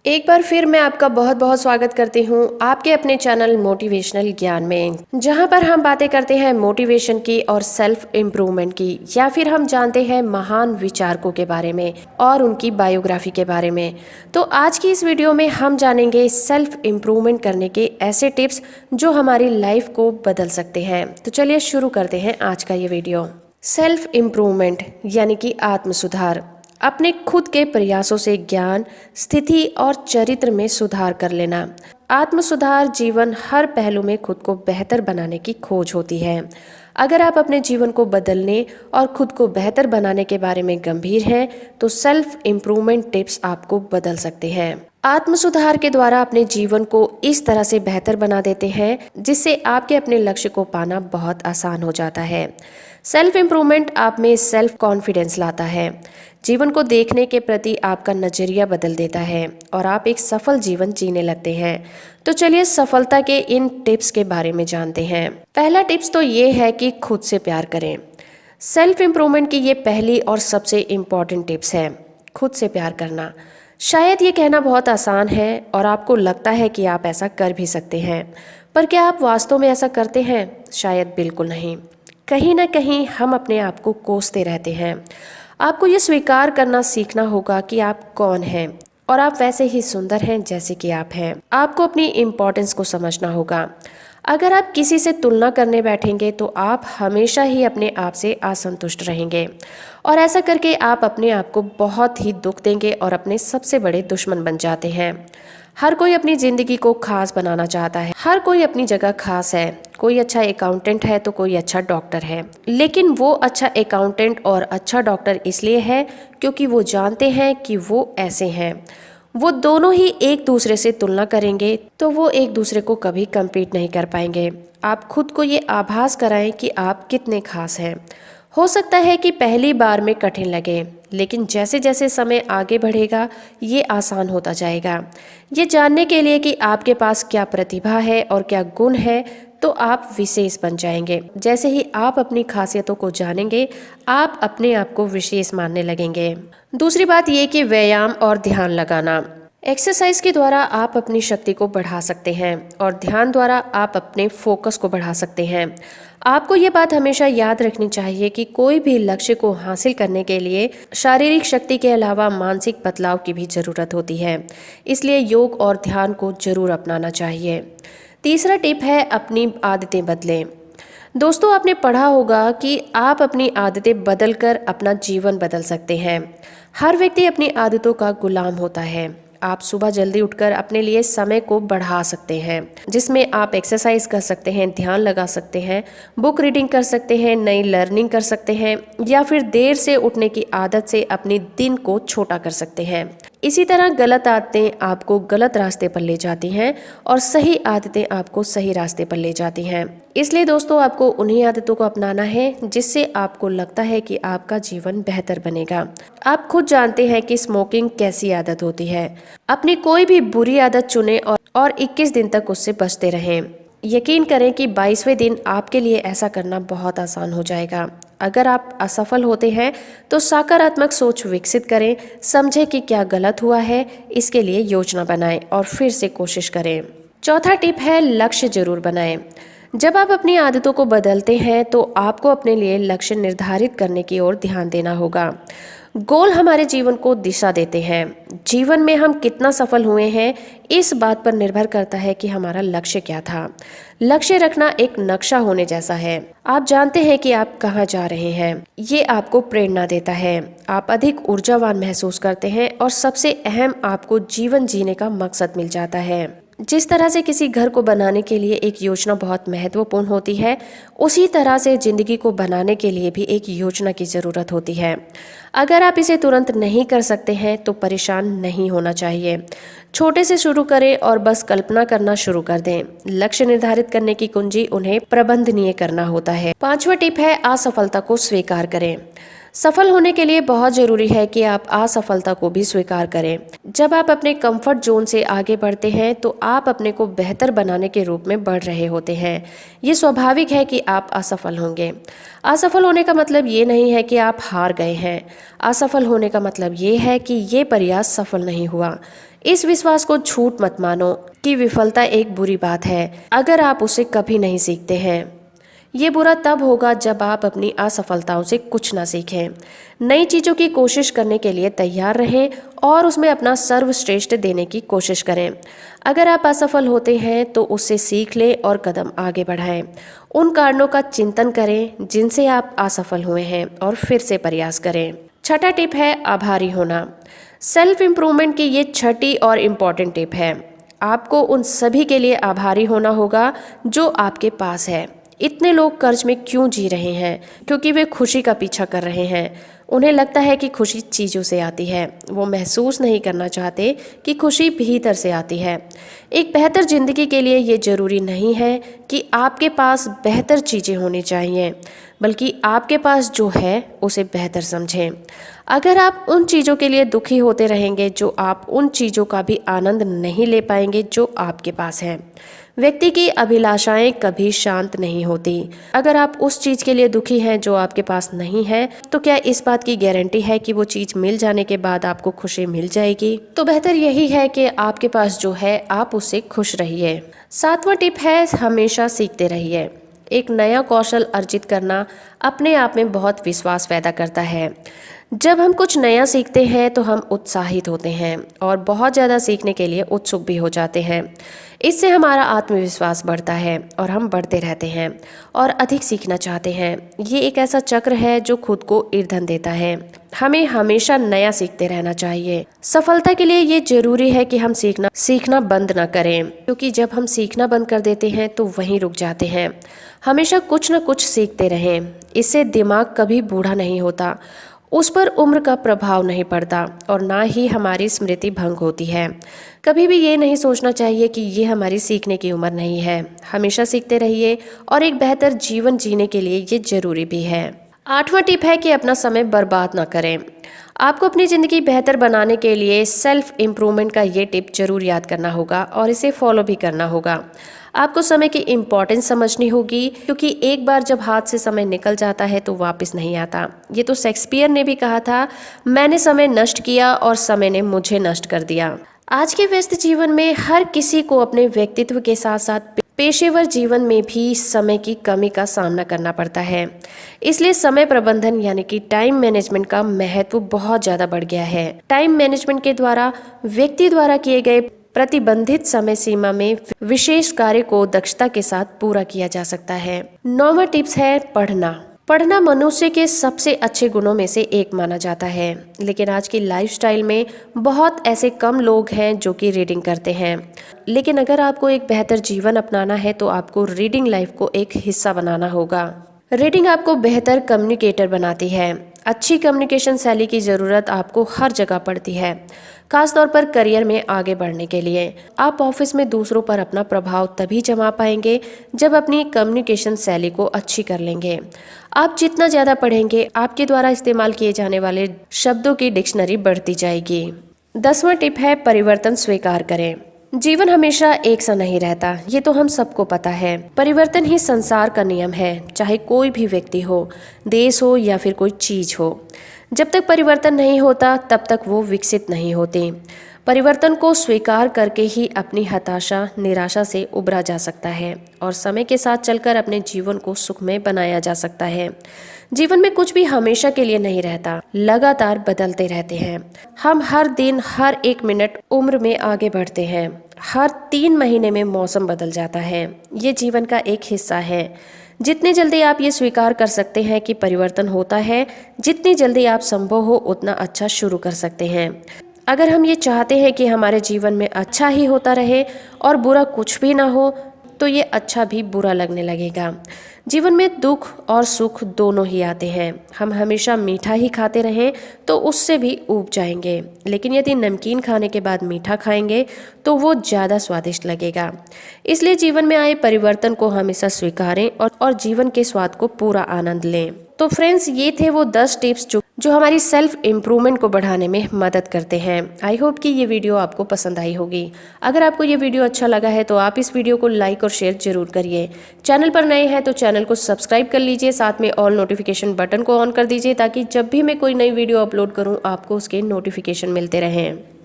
एक बार फिर मैं आपका बहुत बहुत स्वागत करती हूँ आपके अपने चैनल मोटिवेशनल ज्ञान में, जहाँ पर हम बातें करते हैं मोटिवेशन की और सेल्फ इम्प्रूवमेंट की, या फिर हम जानते हैं महान विचारकों के बारे में और उनकी बायोग्राफी के बारे में। तो आज की इस वीडियो में हम जानेंगे सेल्फ इम्प्रूवमेंट करने के ऐसे टिप्स जो हमारी लाइफ को बदल सकते हैं। तो चलिए शुरू करते हैं आज का ये वीडियो। सेल्फ इम्प्रूवमेंट यानी कि आत्म सुधार, अपने खुद के प्रयासों से ज्ञान, स्थिति और चरित्र में सुधार कर लेना। आत्म सुधार जीवन हर पहलू में खुद को बेहतर बनाने की खोज होती है। अगर आप अपने जीवन को बदलने और खुद को बेहतर बनाने के बारे में गंभीर हैं, तो सेल्फ इम्प्रूवमेंट टिप्स आपको बदल सकते हैं। आत्म सुधार के द्वारा अपने जीवन को इस तरह से बेहतर बना देते हैं जिससे आपके अपने लक्ष्य को पाना बहुत आसान हो जाता है। सेल्फ इम्प्रूवमेंट आप में सेल्फ कॉन्फिडेंस लाता है, जीवन को देखने के प्रति आपका नजरिया बदल देता है और आप एक सफल जीवन जीने लगते हैं। तो चलिए सफलता के इन टिप्स के बारे में जानते हैं। पहला टिप्स तो ये है कि खुद से प्यार करें। सेल्फ इम्प्रूवमेंट की ये पहली और सबसे इम्पॉर्टेंट टिप्स है, खुद से प्यार करना। शायद ये कहना बहुत आसान है और आपको लगता है कि आप ऐसा कर भी सकते हैं, पर क्या आप वास्तव में ऐसा करते हैं? शायद बिल्कुल नहीं। कहीं ना कहीं हम अपने आप को कोसते रहते हैं। आपको ये स्वीकार करना सीखना होगा कि आप कौन हैं और आप वैसे ही सुंदर हैं जैसे कि आप हैं। आपको अपनी इम्पोर्टेंस को समझना होगा। अगर आप किसी से तुलना करने बैठेंगे तो आप हमेशा ही अपने आप से असंतुष्ट रहेंगे और ऐसा करके आप अपने आप को बहुत ही दुख देंगे और अपने सबसे बड़े दुश्मन बन जाते हैं। हर कोई अपनी जिंदगी को खास बनाना चाहता है, हर कोई अपनी जगह खास है। कोई अच्छा अकाउंटेंट है तो कोई अच्छा डॉक्टर है, लेकिन वो अच्छा अकाउंटेंट और अच्छा डॉक्टर इसलिए है क्योंकि वो जानते हैं कि वो ऐसे हैं। वो दोनों ही एक दूसरे से तुलना करेंगे तो वो एक दूसरे को कभी कम्पीट नहीं कर पाएंगे। आप खुद को ये आभास कराएं कि आप कितने खास हैं। हो सकता है कि पहली बार में कठिन लगे, लेकिन जैसे जैसे समय आगे बढ़ेगा ये आसान होता जाएगा। ये जानने के लिए कि आपके पास क्या प्रतिभा है और क्या गुण है, तो आप विशेष बन जाएंगे। जैसे ही आप अपनी खासियतों को जानेंगे, आप अपने आप को विशेष मानने लगेंगे। दूसरी बात ये कि व्यायाम और ध्यान लगाना। एक्सरसाइज के द्वारा आप अपनी शक्ति को बढ़ा सकते हैं और ध्यान द्वारा आप अपने फोकस को बढ़ा सकते हैं। आपको ये बात हमेशा याद रखनी चाहिए कि कोई भी लक्ष्य को हासिल करने के लिए शारीरिक शक्ति के अलावा मानसिक बदलाव की भी जरूरत होती है। इसलिए योग और ध्यान को जरूर अपनाना चाहिए। तीसरा टिप है अपनी आदतें बदलें। दोस्तों, आपने पढ़ा होगा कि आप अपनी आदतें बदलकर अपना जीवन बदल सकते हैं। हर व्यक्ति अपनी आदतों का गुलाम होता है। आप सुबह जल्दी उठकर अपने लिए समय को बढ़ा सकते हैं, जिसमें आप एक्सरसाइज कर सकते हैं, ध्यान लगा सकते हैं, बुक रीडिंग कर सकते हैं, नई लर्निंग कर सकते हैं, या फिर देर से उठने की आदत से अपने दिन को छोटा कर सकते हैं। इसी तरह गलत आदतें आपको गलत रास्ते पर ले जाती हैं और सही आदतें आपको सही रास्ते पर ले जाती हैं। इसलिए दोस्तों, आपको उन्हीं आदतों को अपनाना है जिससे आपको लगता है कि आपका जीवन बेहतर बनेगा। आप खुद जानते हैं कि स्मोकिंग कैसी आदत होती है। अपनी कोई भी बुरी आदत चुनें और 21 दिन तक उससे बचते रहें। यकीन करें कि 22वें दिन आपके लिए ऐसा करना बहुत आसान हो जाएगा। अगर आप असफल होते हैं तो सकारात्मक सोच विकसित करें, समझें कि क्या गलत हुआ है, इसके लिए योजना बनाएं और फिर से कोशिश करें। चौथा टिप है लक्ष्य जरूर बनाएं। जब आप अपनी आदतों को बदलते हैं तो आपको अपने लिए लक्ष्य निर्धारित करने की ओर ध्यान देना होगा। गोल हमारे जीवन को दिशा देते हैं। जीवन में हम कितना सफल हुए हैं इस बात पर निर्भर करता है कि हमारा लक्ष्य क्या था। लक्ष्य रखना एक नक्शा होने जैसा है। आप जानते हैं कि आप कहाँ जा रहे हैं। ये आपको प्रेरणा देता है, आप अधिक ऊर्जावान महसूस करते हैं और सबसे अहम, आपको जीवन जीने का मकसद मिल जाता है। जिस तरह से किसी घर को बनाने के लिए एक योजना बहुत महत्वपूर्ण होती है, उसी तरह से जिंदगी को बनाने के लिए भी एक योजना की जरूरत होती है। अगर आप इसे तुरंत नहीं कर सकते हैं तो परेशान नहीं होना चाहिए। छोटे से शुरू करें और बस कल्पना करना शुरू कर दें। लक्ष्य निर्धारित करने की कुंजी उन्हें प्रबंधनीय करना होता है। पांचवा टिप है असफलता को स्वीकार करें। सफल होने के लिए बहुत जरूरी है कि आप असफलता को भी स्वीकार करें। जब आप अपने कंफर्ट जोन से आगे बढ़ते हैं तो आप अपने को बेहतर बनाने के रूप में बढ़ रहे होते हैं। ये स्वाभाविक है कि आप असफल होंगे। असफल होने का मतलब ये नहीं है कि आप हार गए हैं। असफल होने का मतलब ये है कि ये प्रयास सफल नहीं हुआ। इस विश्वास को झूठ मत मानो कि विफलता एक बुरी बात है अगर आप उसे कभी नहीं सीखते हैं। ये बुरा तब होगा जब आप अपनी असफलताओं से कुछ ना सीखें। नई चीज़ों की कोशिश करने के लिए तैयार रहें और उसमें अपना सर्वश्रेष्ठ देने की कोशिश करें। अगर आप असफल होते हैं तो उससे सीख लें और कदम आगे बढ़ाएं। उन कारणों का चिंतन करें जिनसे आप असफल हुए हैं और फिर से प्रयास करें। छठा टिप है आभारी होना। सेल्फ इम्प्रूवमेंट की ये छठी और इम्पॉर्टेंट टिप है। आपको उन सभी के लिए आभारी होना होगा जो आपके पास है। इतने लोग कर्ज में क्यों जी रहे हैं? क्योंकि वे खुशी का पीछा कर रहे हैं। उन्हें लगता है कि खुशी चीज़ों से आती है। वो महसूस नहीं करना चाहते कि खुशी भीतर से आती है। एक बेहतर जिंदगी के लिए ये जरूरी नहीं है कि आपके पास बेहतर चीज़ें होनी चाहिए, बल्कि आपके पास जो है उसे बेहतर समझें। अगर आप उन चीज़ों के लिए दुखी होते रहेंगे जो आप उन चीज़ों का भी आनंद नहीं ले पाएंगे जो आपके पास है। व्यक्ति की अभिलाषाएं कभी शांत नहीं होती। अगर आप उस चीज के लिए दुखी हैं जो आपके पास नहीं है, तो क्या इस बात की गारंटी है कि वो चीज मिल जाने के बाद आपको खुशी मिल जाएगी? तो बेहतर यही है कि आपके पास जो है आप उससे खुश रहिए। सातवां टिप है हमेशा सीखते रहिए। एक नया कौशल अर्जित करना अपने आप में बहुत विश्वास पैदा करता है। जब हम कुछ नया सीखते हैं तो हम उत्साहित होते हैं और बहुत ज़्यादा सीखने के लिए उत्सुक भी हो जाते हैं। इससे हमारा आत्मविश्वास बढ़ता है और हम बढ़ते रहते हैं और अधिक सीखना चाहते हैं। ये एक ऐसा चक्र है जो खुद को ईंधन देता है। हमें हमेशा नया सीखते रहना चाहिए। सफलता के लिए ये जरूरी है कि हम सीखना बंद ना करें, क्योंकि जब हम सीखना बंद कर देते हैं तो वहीं रुक जाते हैं। हमेशा कुछ न कुछ सीखते रहें। इससे दिमाग कभी बूढ़ा नहीं होता, उस पर उम्र का प्रभाव नहीं पड़ता और ना ही हमारी स्मृति भंग होती है। कभी भी ये नहीं सोचना चाहिए कि ये हमारी सीखने की उम्र नहीं है। हमेशा सीखते रहिए और एक बेहतर जीवन जीने के लिए ये जरूरी भी है। आठवां टिप है कि अपना समय बर्बाद ना करें। आपको अपनी ज़िंदगी बेहतर बनाने के लिए सेल्फ इम्प्रूवमेंट का ये टिप जरूर याद करना होगा और इसे फॉलो भी करना होगा। आपको समय की इम्पोर्टेंस समझनी होगी, क्योंकि एक बार जब हाथ से समय निकल जाता है तो वापस नहीं आता। ये तो शेक्सपियर ने भी कहा था, मैंने समय नष्ट किया और समय ने मुझे नष्ट कर दिया। आज के व्यस्त जीवन में हर किसी को अपने व्यक्तित्व के साथ साथ पेशेवर जीवन में भी समय की कमी का सामना करना पड़ता है। इसलिए समय प्रबंधन यानी कि टाइम मैनेजमेंट का महत्व बहुत ज़्यादा बढ़ गया है। टाइम मैनेजमेंट के द्वारा व्यक्ति द्वारा किए गए प्रतिबंधित समय सीमा में विशेष कार्य को दक्षता के साथ पूरा किया जा सकता है। 9वां टिप्स है पढ़ना। पढ़ना मनुष्य के सबसे अच्छे गुणों में से एक माना जाता है, लेकिन आज की लाइफस्टाइल में बहुत ऐसे कम लोग हैं जो कि रीडिंग करते हैं। लेकिन अगर आपको एक बेहतर जीवन अपनाना है तो आपको रीडिंग लाइफ को एक हिस्सा बनाना होगा। रीडिंग आपको बेहतर कम्युनिकेटर बनाती है। अच्छी कम्युनिकेशन शैली की ज़रूरत आपको हर जगह पड़ती है, खासतौर पर करियर में आगे बढ़ने के लिए। आप ऑफिस में दूसरों पर अपना प्रभाव तभी जमा पाएंगे जब अपनी कम्युनिकेशन शैली को अच्छी कर लेंगे। आप जितना ज़्यादा पढ़ेंगे, आपके द्वारा इस्तेमाल किए जाने वाले शब्दों की डिक्शनरी बढ़ती जाएगी। 10वां टिप है परिवर्तन स्वीकार करें। जीवन हमेशा एक सा नहीं रहता, ये तो हम सबको पता है। परिवर्तन ही संसार का नियम है, चाहे कोई भी व्यक्ति हो, देश हो या फिर कोई चीज हो। जब तक परिवर्तन नहीं होता तब तक वो विकसित नहीं होते। परिवर्तन को स्वीकार करके ही अपनी हताशा निराशा से उबरा जा सकता है और समय के साथ चलकर अपने जीवन को सुखमय बनाया जा सकता है। जीवन में कुछ भी हमेशा के लिए नहीं रहता, लगातार बदलते रहते हैं। हम हर दिन हर एक मिनट उम्र में आगे बढ़ते हैं। हर 3 महीने में मौसम बदल जाता है। ये जीवन का एक हिस्सा है। जितनी जल्दी आप ये स्वीकार कर सकते हैं कि परिवर्तन होता है, जितनी जल्दी आप संभव हो उतना अच्छा शुरू कर सकते हैं। अगर हम ये चाहते हैं कि हमारे जीवन में अच्छा ही होता रहे और बुरा कुछ भी ना हो, तो ये अच्छा भी बुरा लगने लगेगा। जीवन में दुख और सुख दोनों ही आते हैं। हम हमेशा मीठा ही खाते रहें तो उससे भी ऊब जाएंगे, लेकिन यदि नमकीन खाने के बाद मीठा खाएंगे तो वो ज़्यादा स्वादिष्ट लगेगा। इसलिए जीवन में आए परिवर्तन को हमेशा स्वीकारें और जीवन के स्वाद को पूरा आनंद लें। तो फ्रेंड्स ये थे वो 10 टिप्स जो हमारी सेल्फ इम्प्रूवमेंट को बढ़ाने में मदद करते हैं। आई होप कि ये वीडियो आपको पसंद आई होगी। अगर आपको ये वीडियो अच्छा लगा है तो आप इस वीडियो को लाइक और शेयर जरूर करिए। चैनल पर नए हैं तो चैनल को सब्सक्राइब कर लीजिए, साथ में ऑल नोटिफिकेशन बटन को ऑन कर दीजिए ताकि जब भी मैं कोई नई वीडियो अपलोड करूँ आपको उसके नोटिफिकेशन मिलते रहें।